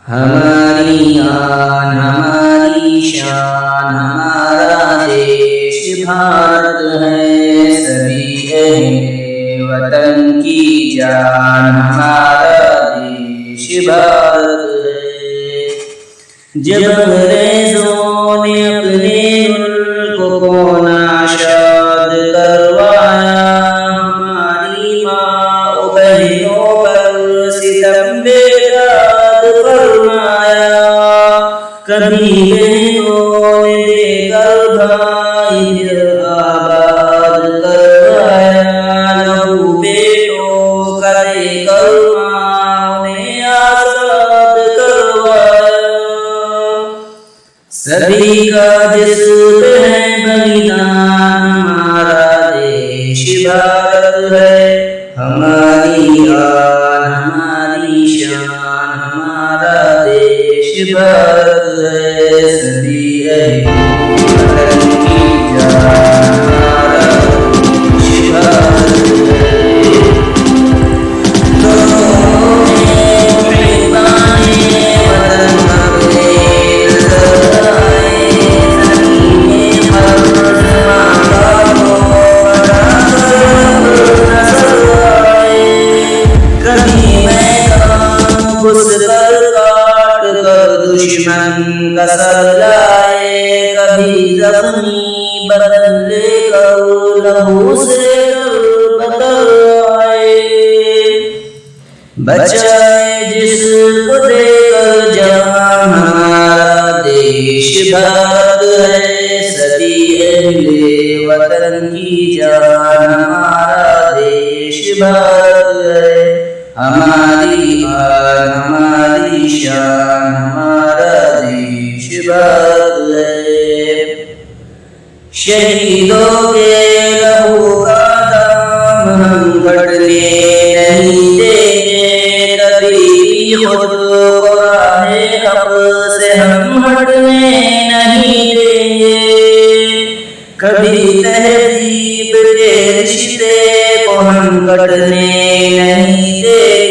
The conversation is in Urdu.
ہماری آن ہماری شان ہمارا دیش بھارت ہے، سبھی اہل وطن کی جان ہمارا دیش بھارت ہے۔ جب انگریزوں نے اپنے ملک کو ناشاد کروایا، ہماری ماں و بہنوں پر ستم بیداد فرمایا۔ کبھی بہنوں نے دے کر بھائی دل آباد کروایا، لہو بیٹوں کا دے کر ماں نے آزاد کروایا۔ سبھی کا جسم ہے بلیدان، ہمارا دیش بھارت ہے، ہماری آن ہماری شان ہمارا دیش بھارت ہے، سبھی اہل وطن کی جان ہمارا دیش بھارت ہے۔ لوگوں نے محبان وطن اپنے نظر آئے، زمین قرض مانگا تو بڑا سرب نظر آئے۔ کبھی میدان گھس کر کاٹ کر دشمن کا سر لائے، کبھی زخمی بدن لے کر لہو سے تر آئے۔ بچائے جسم کو دے کر جان ہمارا دیش بھارت ہے، سبھی اہل وطن کی جان ہمارا دیش بھارت ہے، ہماری آن ہماری شان ہمارا دیش بھارت ہے۔ شہیدوں کے لہو کا دام ہم گھٹنے نہیں دیں گے، کبھی بھی خود کو راہ حق سے ہم ہٹنے نہیں دیں گے، کبھی تہذیب کے رشتے کو ہم کٹنے نہیں دیں